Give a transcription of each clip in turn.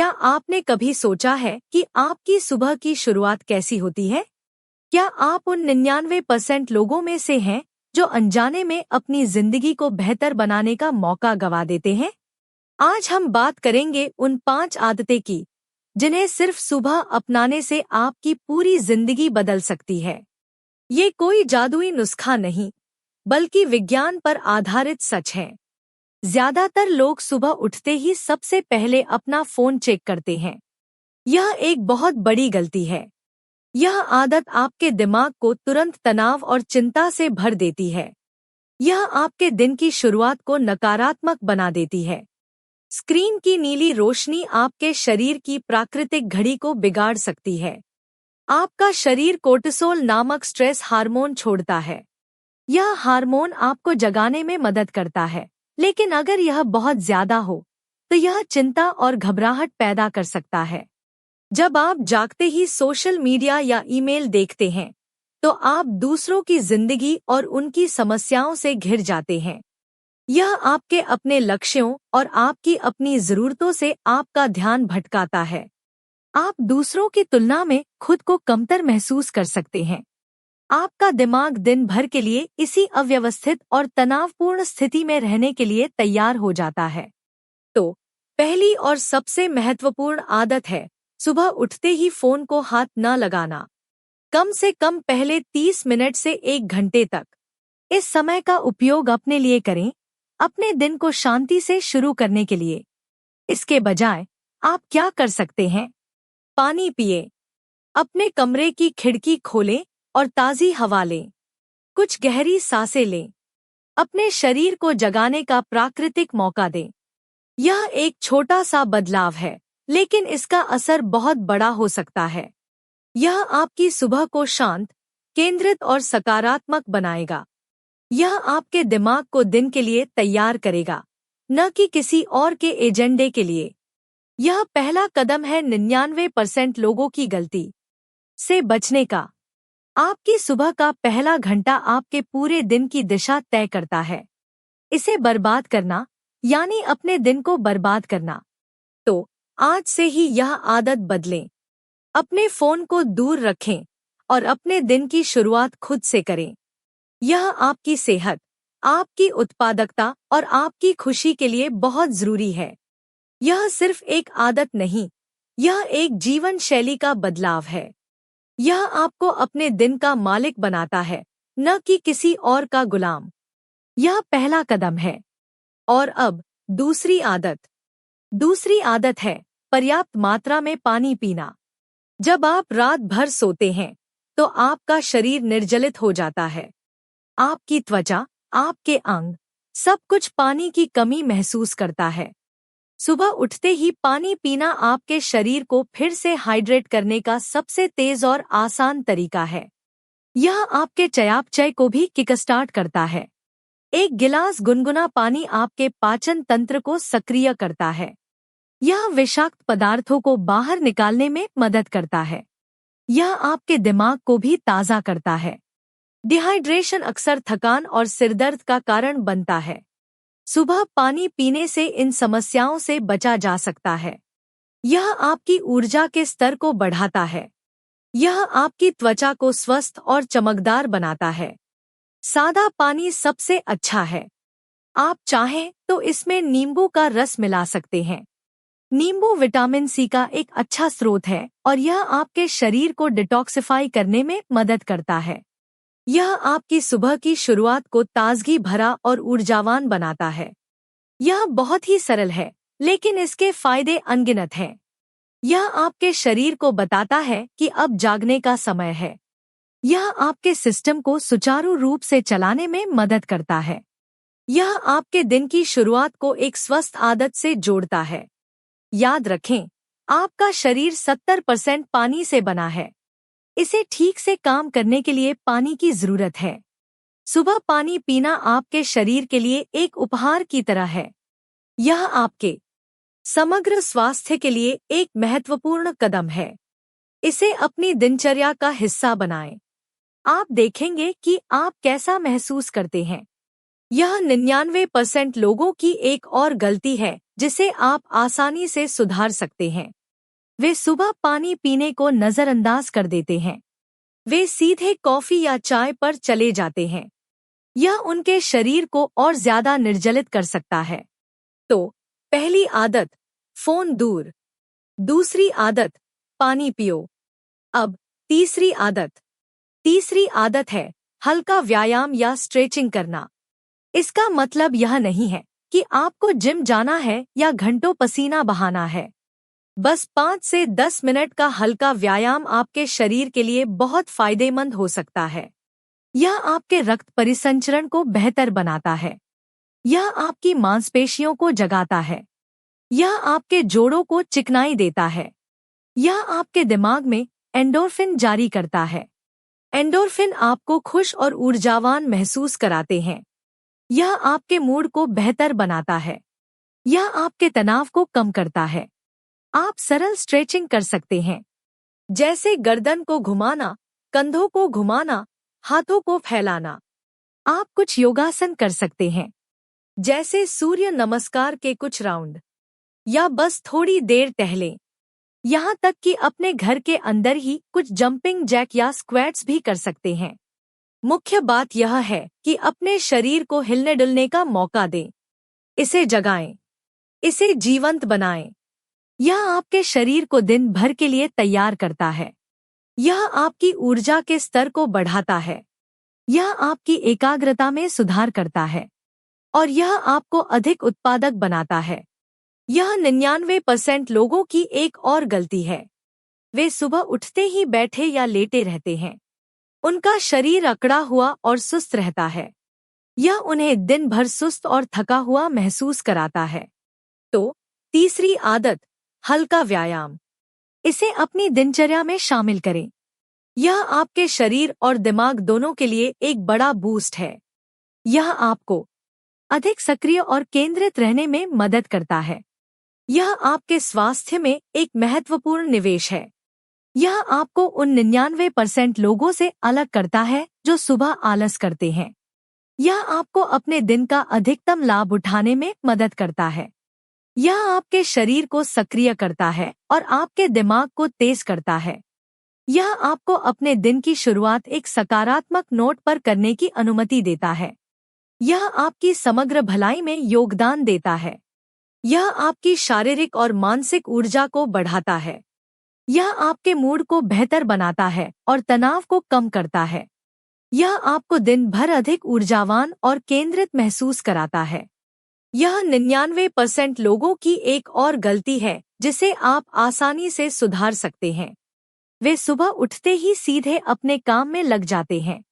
क्या आपने कभी सोचा है कि आपकी सुबह की शुरुआत कैसी होती है? क्या आप उन 99% लोगों में से हैं जो अनजाने में अपनी जिंदगी को बेहतर बनाने का मौका गवा देते हैं? आज हम बात करेंगे उन 5 आदतें की, जिन्हें सिर्फ सुबह अपनाने से आपकी पूरी जिंदगी बदल सकती है। ये कोई जादुई नुस्खा नहीं, बल्कि विज्ञान पर आधारित सच है। ज्यादातर लोग सुबह उठते ही सबसे पहले अपना फोन चेक करते हैं। यह एक बहुत बड़ी गलती है। यह आदत आपके दिमाग को तुरंत तनाव और चिंता से भर देती है। यह आपके दिन की शुरुआत को नकारात्मक बना देती है। स्क्रीन की नीली रोशनी आपके शरीर की प्राकृतिक घड़ी को बिगाड़ सकती है। आपका शरीर कोर्टिसोल नामक स्ट्रेस हार्मोन छोड़ता है। यह हार्मोन आपको जगाने में मदद करता है, लेकिन अगर यह बहुत ज्यादा हो तो यह चिंता और घबराहट पैदा कर सकता है। जब आप जागते ही सोशल मीडिया या ईमेल देखते हैं, तो आप दूसरों की जिंदगी और उनकी समस्याओं से घिर जाते हैं। यह आपके अपने लक्ष्यों और आपकी अपनी जरूरतों से आपका ध्यान भटकाता है। आप दूसरों की तुलना में खुद को कमतर महसूस कर सकते हैं। आपका दिमाग दिन भर के लिए इसी अव्यवस्थित और तनावपूर्ण स्थिति में रहने के लिए तैयार हो जाता है। तो पहली और सबसे महत्वपूर्ण आदत है सुबह उठते ही फोन को हाथ न लगाना। कम से कम पहले 30 मिनट से 1 घंटे तक इस समय का उपयोग अपने लिए करें, अपने दिन को शांति से शुरू करने के लिए। इसके बजाय आप क्या कर सकते हैं? पानी पिए, अपने कमरे की खिड़की खोलें और ताज़ी हवा लें। कुछ गहरी सांसें लें। अपने शरीर को जगाने का प्राकृतिक मौका दें। यह एक छोटा सा बदलाव है, लेकिन इसका असर बहुत बड़ा हो सकता है। यह आपकी सुबह को शांत, केंद्रित और सकारात्मक बनाएगा। यह आपके दिमाग को दिन के लिए तैयार करेगा, न कि किसी और के एजेंडे के लिए। यह पहला कदम है 99% लोगों की गलती से बचने का। आपकी सुबह का पहला घंटा आपके पूरे दिन की दिशा तय करता है। इसे बर्बाद करना यानी अपने दिन को बर्बाद करना। तो आज से ही यह आदत बदलें। अपने फोन को दूर रखें और अपने दिन की शुरुआत खुद से करें। यह आपकी सेहत, आपकी उत्पादकता और आपकी खुशी के लिए बहुत जरूरी है। यह सिर्फ एक आदत नहीं, यह एक जीवन शैली का बदलाव है। यह आपको अपने दिन का मालिक बनाता है, न कि किसी और का गुलाम। यह पहला कदम है। और अब दूसरी आदत। दूसरी आदत है पर्याप्त मात्रा में पानी पीना। जब आप रात भर सोते हैं, तो आपका शरीर निर्जलित हो जाता है। आपकी त्वचा, आपके अंग, सब कुछ पानी की कमी महसूस करता है। सुबह उठते ही पानी पीना आपके शरीर को फिर से हाइड्रेट करने का सबसे तेज और आसान तरीका है। यह आपके चयापचय को भी किकस्टार्ट करता है। एक गिलास गुनगुना पानी आपके पाचन तंत्र को सक्रिय करता है। यह विषाक्त पदार्थों को बाहर निकालने में मदद करता है। यह आपके दिमाग को भी ताज़ा करता है। डिहाइड्रेशन अक्सर थकान और सिरदर्द का कारण बनता है। सुबह पानी पीने से इन समस्याओं से बचा जा सकता है। यह आपकी ऊर्जा के स्तर को बढ़ाता है। यह आपकी त्वचा को स्वस्थ और चमकदार बनाता है। सादा पानी सबसे अच्छा है। आप चाहें तो इसमें नींबू का रस मिला सकते हैं। नींबू विटामिन सी का एक अच्छा स्रोत है और यह आपके शरीर को डिटॉक्सिफाई करने में मदद करता है। यह आपकी सुबह की शुरुआत को ताजगी भरा और ऊर्जावान बनाता है। यह बहुत ही सरल है, लेकिन इसके फायदे अनगिनत हैं। यह आपके शरीर को बताता है कि अब जागने का समय है। यह आपके सिस्टम को सुचारू रूप से चलाने में मदद करता है। यह आपके दिन की शुरुआत को एक स्वस्थ आदत से जोड़ता है। याद रखें, आपका शरीर 70% पानी से बना है। इसे ठीक से काम करने के लिए पानी की जरूरत है। सुबह पानी पीना आपके शरीर के लिए एक उपहार की तरह है। यह आपके समग्र स्वास्थ्य के लिए एक महत्वपूर्ण कदम है। इसे अपनी दिनचर्या का हिस्सा बनाएं। आप देखेंगे कि आप कैसा महसूस करते हैं। यह 99% लोगों की एक और गलती है जिसे आप आसानी से सुधार सकते हैं। वे सुबह पानी पीने को नजरअंदाज कर देते हैं। वे सीधे कॉफी या चाय पर चले जाते हैं। यह उनके शरीर को और ज्यादा निर्जलित कर सकता है। तो पहली आदत, फोन दूर। दूसरी आदत, पानी पियो। अब तीसरी आदत है हल्का व्यायाम या स्ट्रेचिंग करना। इसका मतलब यह नहीं है कि आपको जिम जाना है या घंटों पसीना बहाना है। बस 5 से 10 मिनट का हल्का व्यायाम आपके शरीर के लिए बहुत फायदेमंद हो सकता है। यह आपके रक्त परिसंचरण को बेहतर बनाता है। यह आपकी मांसपेशियों को जगाता है। यह आपके जोड़ों को चिकनाई देता है। यह आपके दिमाग में एंडोर्फिन जारी करता है। एंडोर्फिन आपको खुश और ऊर्जावान महसूस कराते हैं। यह आपके मूड को बेहतर बनाता है। यह आपके तनाव को कम करता है। आप सरल स्ट्रेचिंग कर सकते हैं, जैसे गर्दन को घुमाना, कंधों को घुमाना, हाथों को फैलाना। आप कुछ योगासन कर सकते हैं, जैसे सूर्य नमस्कार के कुछ राउंड, या बस थोड़ी देर टहलें। यहाँ तक कि अपने घर के अंदर ही कुछ जंपिंग जैक या स्क्वैट्स भी कर सकते हैं। मुख्य बात यह है कि अपने शरीर को हिलने डुलने का मौका दें। इसे जगाएं, इसे जीवंत बनाएं। यह आपके शरीर को दिन भर के लिए तैयार करता है। यह आपकी ऊर्जा के स्तर को बढ़ाता है। यह आपकी एकाग्रता में सुधार करता है और यह आपको अधिक उत्पादक बनाता है। यह 99% लोगों की एक और गलती है। वे सुबह उठते ही बैठे या लेटे रहते हैं। उनका शरीर अकड़ा हुआ और सुस्त रहता है। यह उन्हें दिन भर सुस्त और थका हुआ महसूस कराता है। तो तीसरी आदत, हल्का व्यायाम। इसे अपनी दिनचर्या में शामिल करें। यह आपके शरीर और दिमाग दोनों के लिए एक बड़ा बूस्ट है। यह आपको अधिक सक्रिय और केंद्रित रहने में मदद करता है। यह आपके स्वास्थ्य में एक महत्वपूर्ण निवेश है। यह आपको उन 99% लोगों से अलग करता है जो सुबह आलस करते हैं। यह आपको अपने दिन का अधिकतम लाभ उठाने में मदद करता है। यह आपके शरीर को सक्रिय करता है और आपके दिमाग को तेज करता है। यह आपको अपने दिन की शुरुआत एक सकारात्मक नोट पर करने की अनुमति देता है। यह आपकी समग्र भलाई में योगदान देता है। यह आपकी शारीरिक और मानसिक ऊर्जा को बढ़ाता है। यह आपके मूड को बेहतर बनाता है और तनाव को कम करता है। यह आपको दिन भर अधिक ऊर्जावान और केंद्रित महसूस कराता है। यह 99% लोगों की एक और गलती है जिसे आप आसानी से सुधार सकते हैं। वे सुबह उठते ही सीधे अपने काम में लग जाते हैं।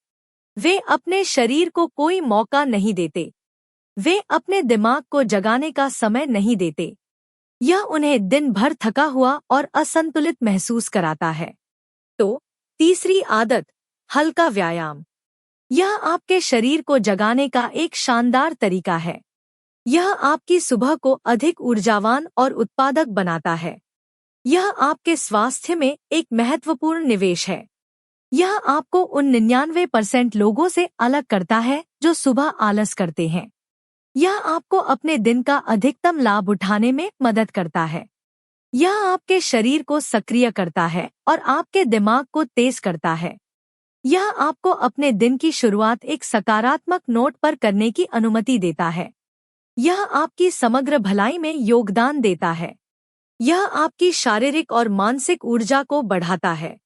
वे अपने शरीर को कोई मौका नहीं देते। वे अपने दिमाग को जगाने का समय नहीं देते। यह उन्हें दिन भर थका हुआ और असंतुलित महसूस कराता है। तो तीसरी आदत, हल्का व्यायाम। यह आपके शरीर को जगाने का एक शानदार तरीका है। यह आपकी सुबह को अधिक ऊर्जावान और उत्पादक बनाता है। यह आपके स्वास्थ्य में एक महत्वपूर्ण निवेश है। यह आपको उन 99% लोगों से अलग करता है जो सुबह आलस करते हैं। यह आपको अपने दिन का अधिकतम लाभ उठाने में मदद करता है। यह आपके शरीर को सक्रिय करता है और आपके दिमाग को तेज करता है। यह आपको अपने दिन की शुरुआत एक सकारात्मक नोट पर करने की अनुमति देता है। यह आपकी समग्र भलाई में योगदान देता है। यह आपकी शारीरिक और मानसिक ऊर्जा को बढ़ाता है।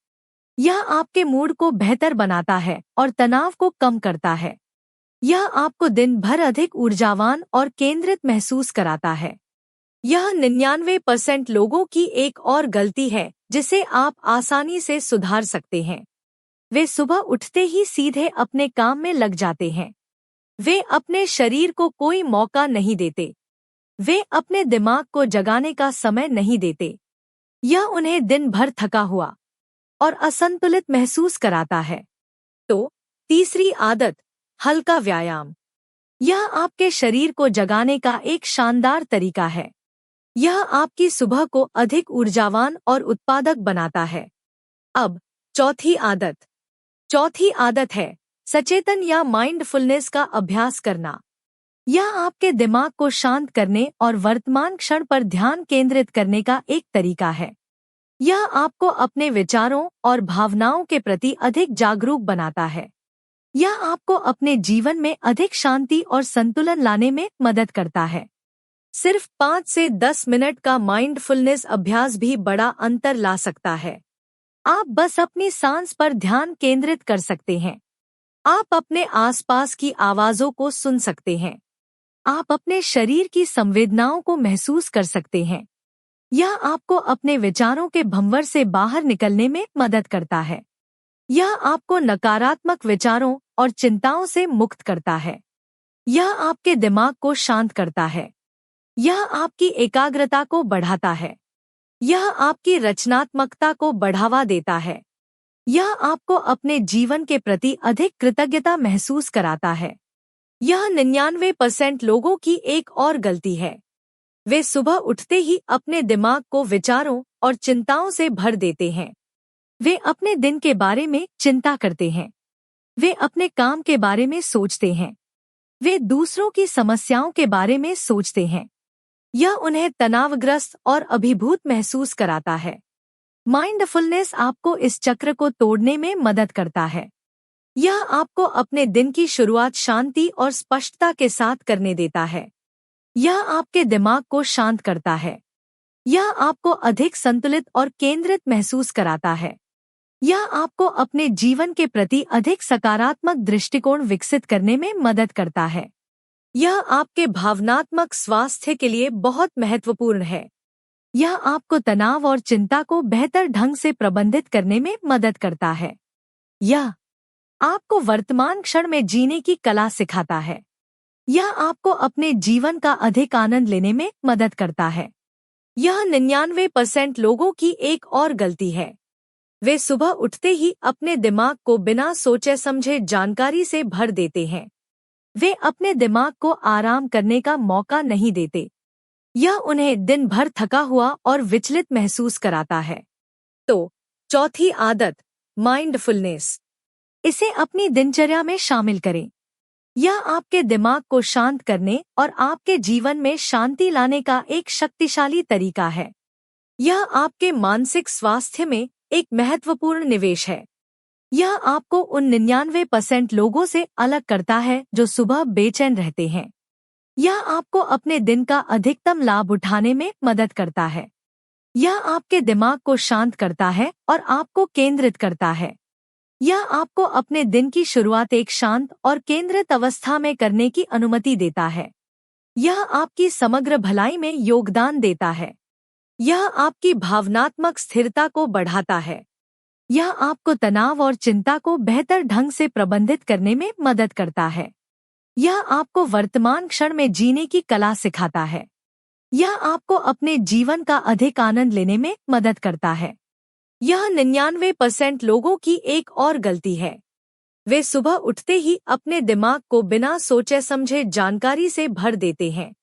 यह आपके मूड को बेहतर बनाता है और तनाव को कम करता है। यह आपको दिन भर अधिक ऊर्जावान और केंद्रित महसूस कराता है। यह 99% लोगों की एक और गलती है जिसे आप आसानी से सुधार सकते हैं। वे सुबह उठते ही सीधे अपने काम में लग जाते हैं। वे अपने शरीर को कोई मौका नहीं देते। वे अपने दिमाग को जगाने का समय नहीं देते। यह उन्हें दिन भर थका हुआ और असंतुलित महसूस कराता है। तो तीसरी आदत, हल्का व्यायाम। यह आपके शरीर को जगाने का एक शानदार तरीका है। यह आपकी सुबह को अधिक ऊर्जावान और उत्पादक बनाता है। अब चौथी आदत है सचेतन या माइंडफुलनेस का अभ्यास करना। यह आपके दिमाग को शांत करने और वर्तमान क्षण पर ध्यान केंद्रित करने का एक तरीका है। यह आपको अपने विचारों और भावनाओं के प्रति अधिक जागरूक बनाता है। यह आपको अपने जीवन में अधिक शांति और संतुलन लाने में मदद करता है। सिर्फ 5 से 10 मिनट का माइंडफुलनेस अभ्यास भी बड़ा अंतर ला सकता है। आप बस अपनी सांस पर ध्यान केंद्रित कर सकते हैं। आप अपने आसपास की आवाजों को सुन सकते हैं। आप अपने शरीर की संवेदनाओं को महसूस कर सकते हैं। यह आपको अपने विचारों के भंवर से बाहर निकलने में मदद करता है। यह आपको नकारात्मक विचारों और चिंताओं से मुक्त करता है। यह आपके दिमाग को शांत करता है। यह आपकी एकाग्रता को बढ़ाता है। यह आपकी रचनात्मकता को बढ़ावा देता है। यह आपको अपने जीवन के प्रति अधिक कृतज्ञता महसूस कराता है। यह 99% लोगों की एक और गलती है। वे सुबह उठते ही अपने दिमाग को विचारों और चिंताओं से भर देते हैं। वे अपने दिन के बारे में चिंता करते हैं। वे अपने काम के बारे में सोचते हैं। वे दूसरों की समस्याओं के बारे में सोचते हैं। यह उन्हें तनावग्रस्त और अभिभूत महसूस कराता है। माइंडफुलनेस आपको इस चक्र को तोड़ने में मदद करता है। यह आपको अपने दिन की शुरुआत शांति और स्पष्टता के साथ करने देता है। यह आपके दिमाग को शांत करता है। यह आपको अधिक संतुलित और केंद्रित महसूस कराता है। यह आपको अपने जीवन के प्रति अधिक सकारात्मक दृष्टिकोण विकसित करने में मदद करता है। यह आपके भावनात्मक स्वास्थ्य के लिए बहुत महत्वपूर्ण है। यह आपको तनाव और चिंता को बेहतर ढंग से प्रबंधित करने में मदद करता है। यह आपको वर्तमान क्षण में जीने की कला सिखाता है। यह आपको अपने जीवन का अधिक आनंद लेने में मदद करता है। यह 99% लोगों की एक और गलती है। वे सुबह उठते ही अपने दिमाग को बिना सोचे समझे जानकारी से भर देते हैं। वे अपने दिमाग को आराम करने का मौका नहीं देते। यह उन्हें दिन भर थका हुआ और विचलित महसूस कराता है। तो चौथी आदत, माइंडफुलनेस। इसे अपनी दिनचर्या में शामिल करें। यह आपके दिमाग को शांत करने और आपके जीवन में शांति लाने का एक शक्तिशाली तरीका है। यह आपके मानसिक स्वास्थ्य में एक महत्वपूर्ण निवेश है। यह आपको उन 99% लोगों से अलग करता है जो सुबह बेचैन रहते हैं। यह आपको अपने दिन का अधिकतम लाभ उठाने में मदद करता है। यह आपके दिमाग को शांत करता है और आपको केंद्रित करता है। यह आपको अपने दिन की शुरुआत एक शांत और केंद्रित अवस्था में करने की अनुमति देता है। यह आपकी समग्र भलाई में योगदान देता है। यह आपकी भावनात्मक स्थिरता को बढ़ाता है। यह आपको तनाव और चिंता को बेहतर ढंग से प्रबंधित करने में मदद करता है। यह आपको वर्तमान क्षण में जीने की कला सिखाता है। यह आपको अपने जीवन का अधिक आनंद लेने में मदद करता है। यह 99% लोगों की एक और गलती है। वे सुबह उठते ही अपने दिमाग को बिना सोचे समझे जानकारी से भर देते हैं।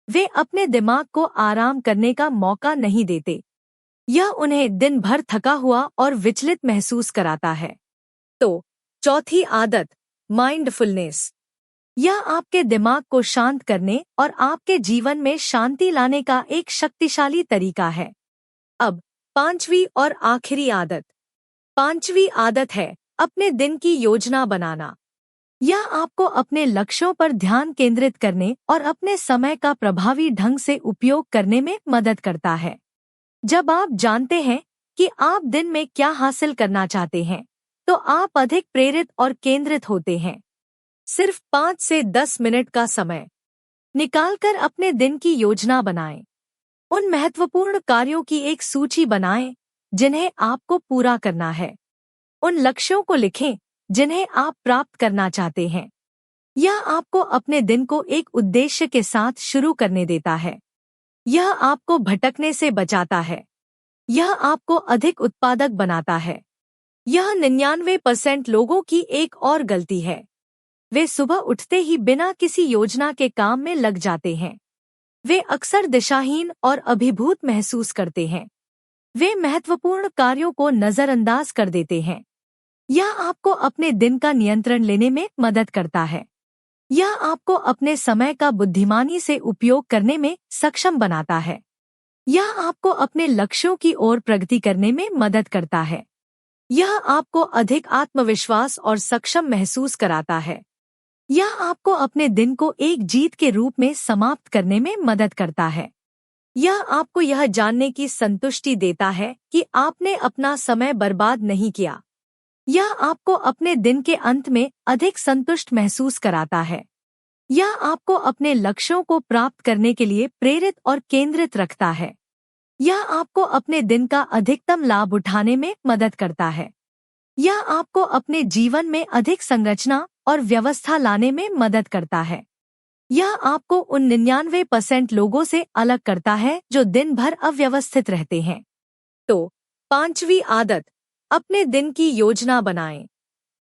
वे अपने दिमाग को आराम करने का मौका नहीं देते। यह उन्हें दिन भर थका हुआ और विचलित महसूस कराता है। तो चौथी आदत, माइंडफुलनेस। यह आपके दिमाग को शांत करने और आपके जीवन में शांति लाने का एक शक्तिशाली तरीका है। अब पांचवी और आखिरी आदत। पांचवी आदत है अपने दिन की योजना बनाना। यह आपको अपने लक्ष्यों पर ध्यान केंद्रित करने और अपने समय का प्रभावी ढंग से उपयोग करने में मदद करता है। जब आप जानते हैं कि आप दिन में क्या हासिल करना चाहते हैं, तो आप अधिक प्रेरित और केंद्रित होते हैं। सिर्फ 5 से 10 मिनट का समय निकालकर अपने दिन की योजना बनाएं। उन महत्वपूर्ण कार्यों की एक सूची बनाएं जिन्हें आपको पूरा करना है। उन लक्ष्यों को लिखें जिन्हें आप प्राप्त करना चाहते हैं। यह आपको अपने दिन को एक उद्देश्य के साथ शुरू करने देता है। यह आपको भटकने से बचाता है। यह आपको अधिक उत्पादक बनाता है। यह 99% लोगों की एक और गलती है। वे सुबह उठते ही बिना किसी योजना के काम में लग जाते हैं। वे अक्सर दिशाहीन और अभिभूत महसूस करते हैं। वे महत्वपूर्ण कार्यों को नजरअंदाज कर देते हैं। यह आपको अपने दिन का नियंत्रण लेने में मदद करता है। यह आपको अपने समय का बुद्धिमानी से उपयोग करने में सक्षम बनाता है। यह आपको अपने लक्ष्यों की ओर प्रगति करने में मदद करता है। यह आपको अधिक आत्मविश्वास और सक्षम महसूस कराता है। यह आपको अपने दिन को एक जीत के रूप में समाप्त करने में मदद करता है। यह आपको यह जानने की संतुष्टि देता है कि आपने अपना समय बर्बाद नहीं किया। यह आपको अपने दिन के अंत में अधिक संतुष्ट महसूस कराता है। यह आपको अपने लक्ष्यों को प्राप्त करने के लिए प्रेरित और केंद्रित रखता है। यह आपको अपने दिन का अधिकतम लाभ उठाने में मदद करता है। यह आपको अपने जीवन में अधिक संरचना और व्यवस्था लाने में मदद करता है। यह आपको उन 99% लोगों से अलग करता है जो दिन भर अव्यवस्थित रहते हैं। तो 5वीं आदत, अपने दिन की योजना बनाएं।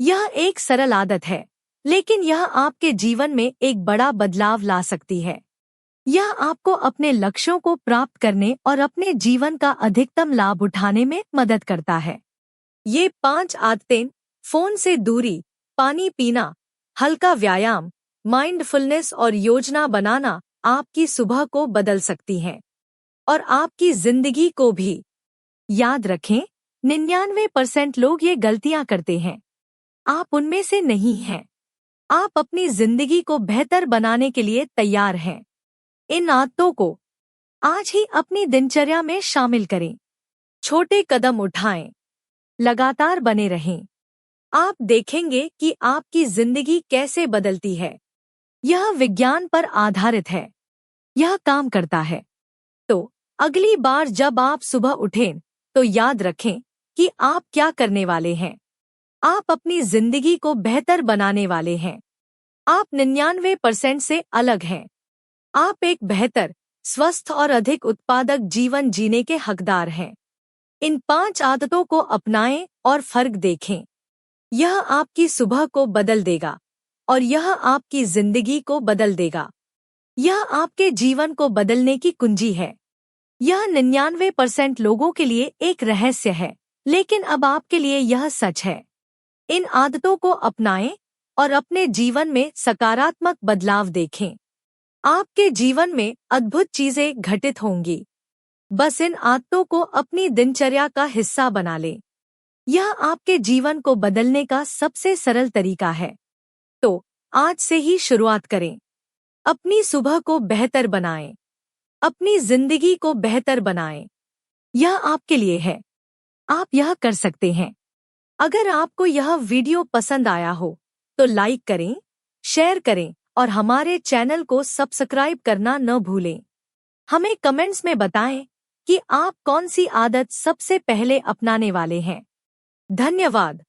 यह एक सरल आदत है, लेकिन यह आपके जीवन में एक बड़ा बदलाव ला सकती है। यह आपको अपने लक्ष्यों को प्राप्त करने और अपने जीवन का अधिकतम लाभ उठाने में मदद करता है। ये 5 आदतें, फोन से दूरी, पानी पीना, हल्का व्यायाम, माइंडफुलनेस और योजना बनाना, आपकी सुबह को बदल सकती हैं और आपकी जिंदगी को भी। याद रखें, 99% लोग ये गलतियां करते हैं। आप उनमें से नहीं हैं। आप अपनी जिंदगी को बेहतर बनाने के लिए तैयार हैं। इन आदतों को आज ही अपनी दिनचर्या में शामिल करें। छोटे कदम उठाएं, लगातार बने रहें। आप देखेंगे कि आपकी जिंदगी कैसे बदलती है। यह विज्ञान पर आधारित है। यह काम करता है। तो अगली बार जब आप सुबह उठें, तो याद रखें कि आप क्या करने वाले हैं। आप अपनी जिंदगी को बेहतर बनाने वाले हैं। आप 99% से अलग हैं। आप एक बेहतर, स्वस्थ और अधिक उत्पादक जीवन जीने के हकदार हैं। इन 5 आदतों को अपनाएं और फर्क देखें। यह आपकी सुबह को बदल देगा और यह आपकी जिंदगी को बदल देगा। यह आपके जीवन को बदलने की कुंजी है। यह 99% लोगों के लिए एक रहस्य है, लेकिन अब आपके लिए यह सच है। इन आदतों को अपनाएं और अपने जीवन में सकारात्मक बदलाव देखें। आपके जीवन में अद्भुत चीजें घटित होंगी। बस इन आदतों को अपनी दिनचर्या का हिस्सा बना लें। यह आपके जीवन को बदलने का सबसे सरल तरीका है। तो आज से ही शुरुआत करें। अपनी सुबह को बेहतर बनाएं। अपनी जिंदगी को बेहतर बनाएं। यह आपके लिए है। आप यह कर सकते हैं। अगर आपको यह वीडियो पसंद आया हो, तो लाइक करें, शेयर करें और हमारे चैनल को सब्सक्राइब करना न भूलें। हमें कमेंट्स में बताएं कि आप कौन सी आदत सबसे पहले अपनाने वाले हैं। धन्यवाद।